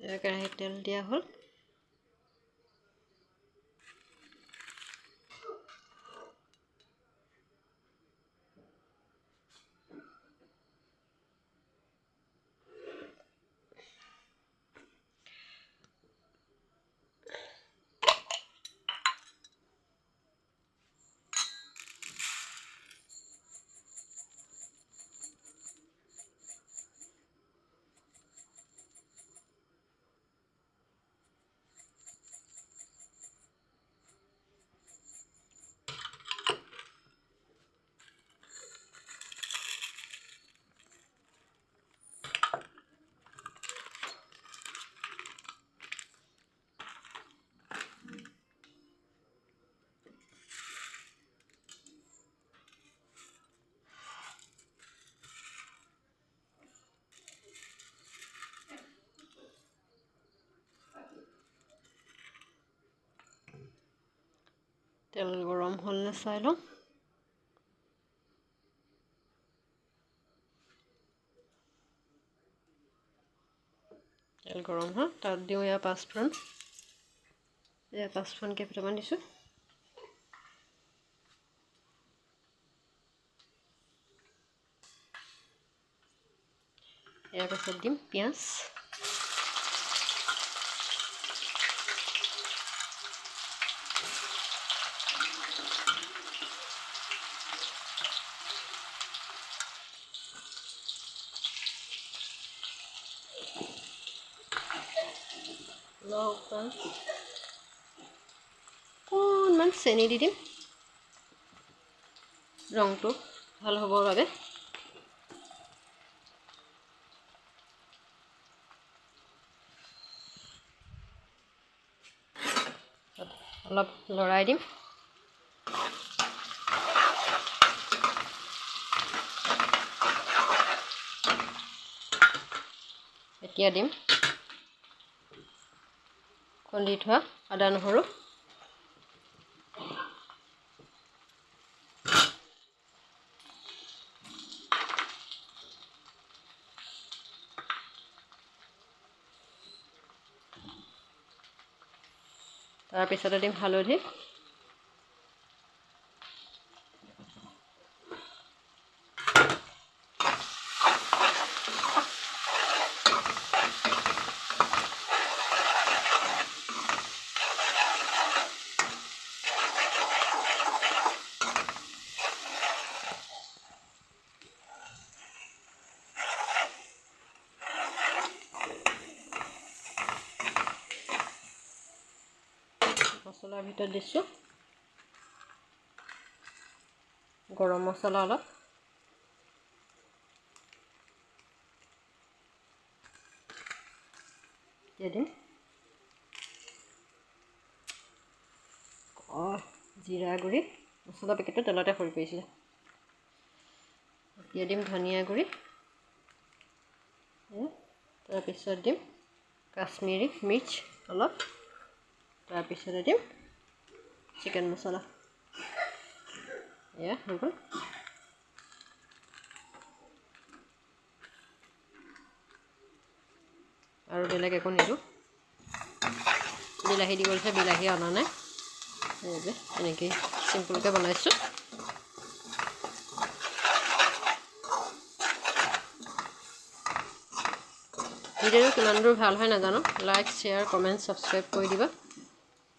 কেৰাহীত তেল দিয়া হ'ল। তেল গৰম হ'লনে চাই লওঁ। তেল গৰম হ'ল, তাত দিওঁ এয়া পাঁচফোৰণ। এয়া পাঁচফোৰণ কেইটামান দিছোঁ। ইয়াৰ পাছত দিম পিঁয়াজ। অকণমান চেনি দি দিম ৰংটো ভাল হ'বৰ বাবে। অলপ লৰাই দিম। এতিয়া দিম খুন্দি থোৱা আদা নহৰু। তাৰপিছতে দিম হালধি। মছলাৰ ভিতৰত দিছোঁ গৰম মছলা অলপ, এতিয়া দিম জিৰা গুড়ি, মছলা পেকেটটো তেলতে সৰি পৰিছিলে। এতিয়া দিম ধনিয়া গুড়ি, তাৰপিছত দিম কাশ্মীৰী মিৰ্চ অলপ, তাৰপিছতে দিম চিকেন মছলা। এয়া হৈ গ'ল। আৰু বেলেগ একো নিদিওঁ। বিলাহী দিব দিছে, বিলাহী অনা নাই, সেইবাবে এনেকৈ চিম্পুলকৈ বনাইছোঁ। ভিডিঅ'টো কিমান দূৰ ভাল হয় নাজানো। লাইক, শ্বেয়াৰ, কমেণ্ট, ছাবস্ক্ৰাইব কৰি দিবা।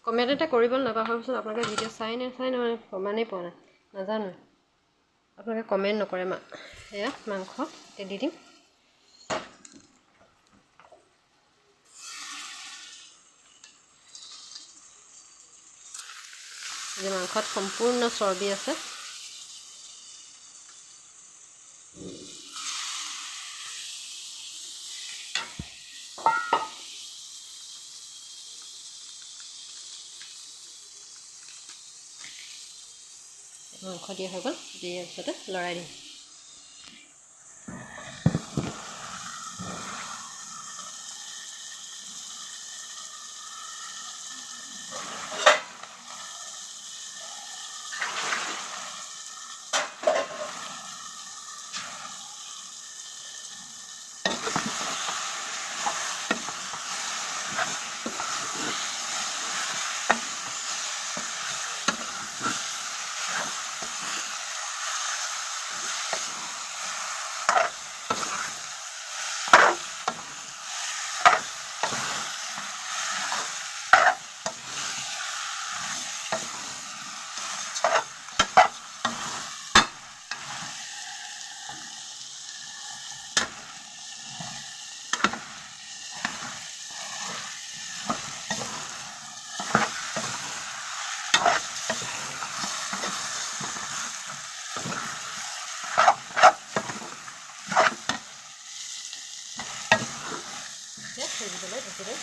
কমেণ্ট এটা কৰিবলৈ নাপাহৰিবচোন। আপোনালোকে ভিডিঅ' চাই নাচাই নহয় প্ৰমাণেই পোৱা নাই, নাজানো। আপোনালোকে কমেণ্ট নকৰে। এয়া মাংস দি দিম। যে মাংসত সম্পূৰ্ণ চৰ্বি আছে। মাংস দিয়া হৈ গ'ল। দিয়াৰ পিছতে লৰাই দিম। বেছিকৈ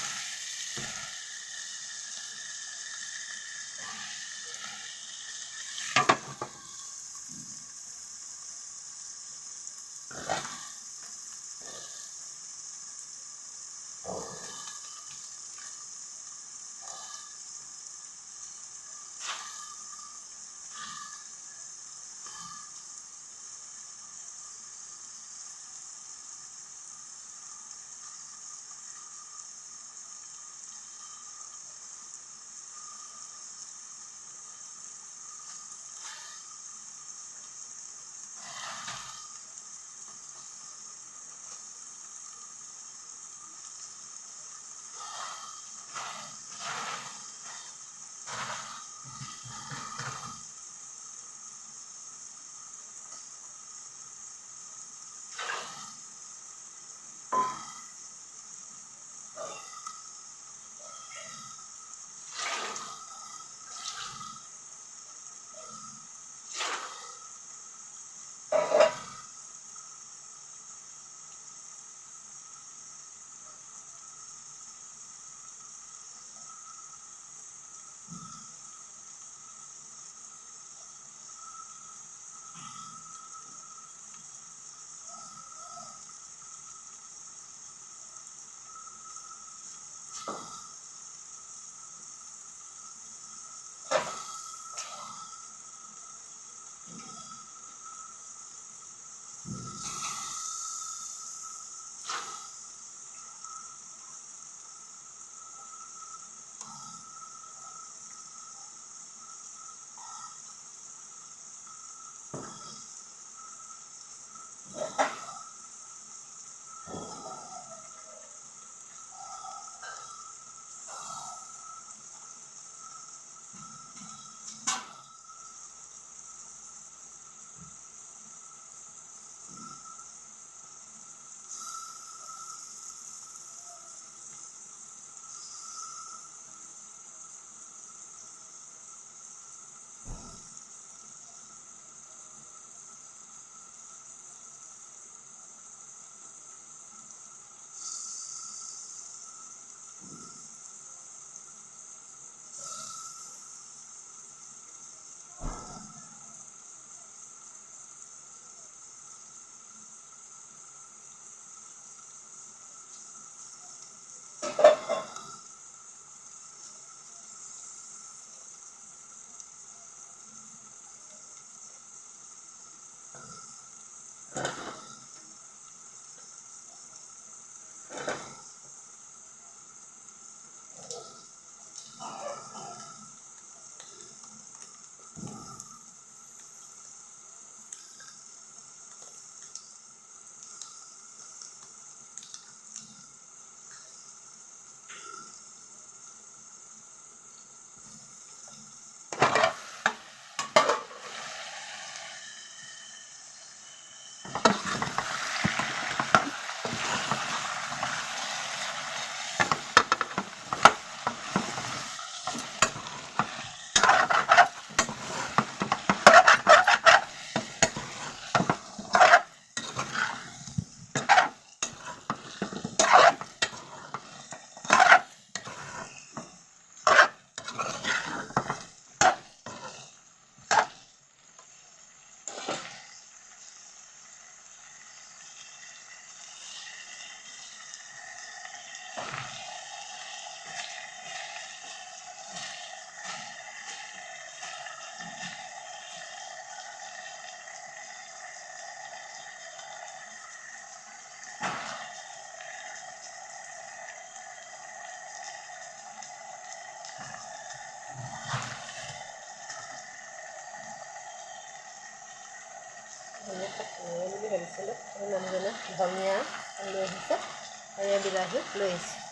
বুলি ভাবিছিলোঁ মানুহজনে ধনিয়া লৈ আহিছে আৰু বিলাহী লৈ আহিছে।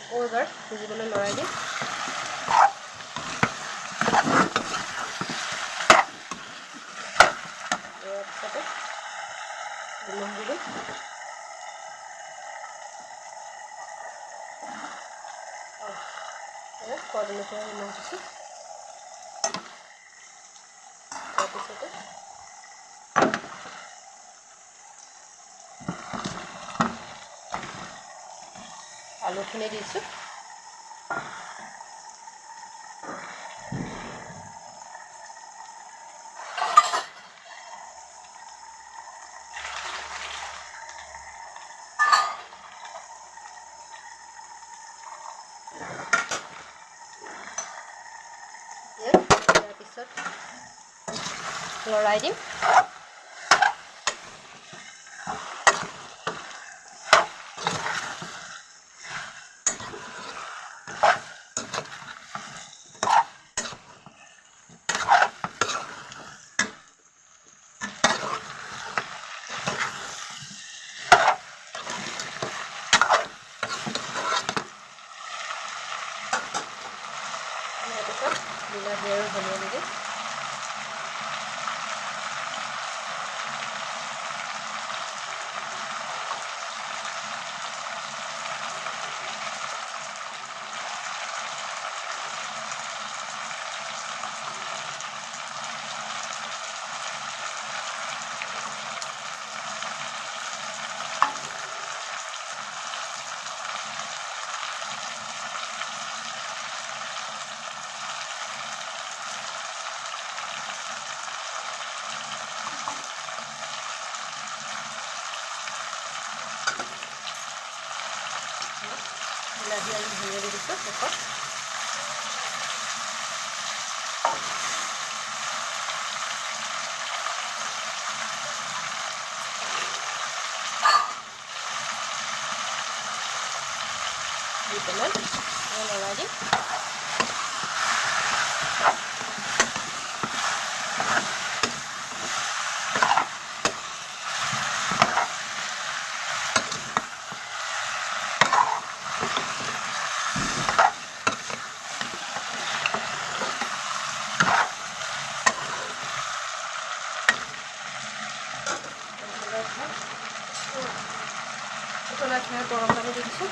এবাৰ সিজিবলৈ লৰাই দিম। ইয়াৰ পিছতে নিমখ দি দিম। সোৱাদ অনুসৰি নিমখ দিছোঁ। তাৰপিছতে আলুখিনি দিছোঁ। তাৰপিছত লৰাই দিম। বিলাহী আৰু ধনিয়া দি দিম। বিলাহী আৰু ধনিয়া দি দিছোঁ শেষত। দি পেলাই লৰাই দিম। উতলাই থোৱা গৰম পানী দি দিছোঁ।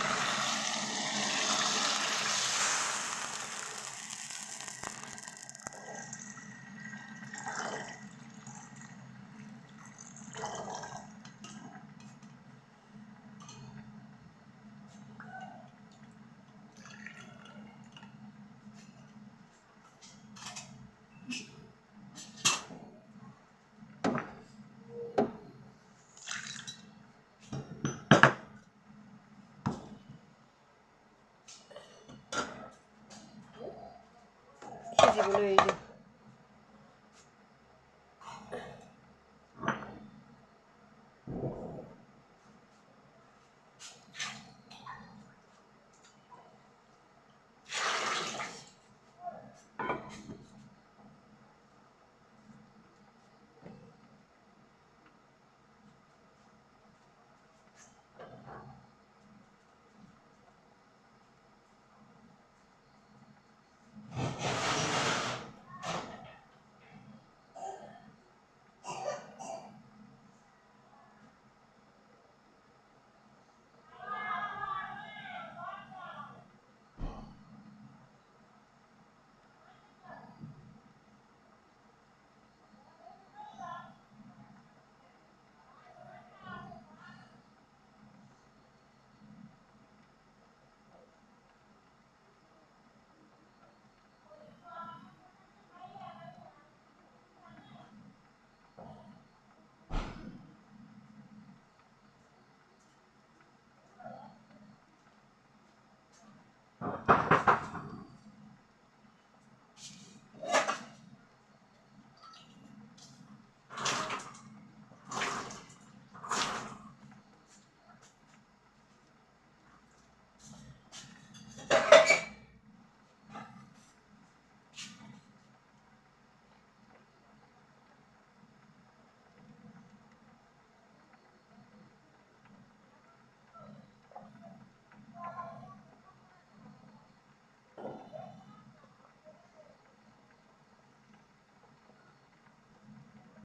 সিজিবলৈ এৰি দিম।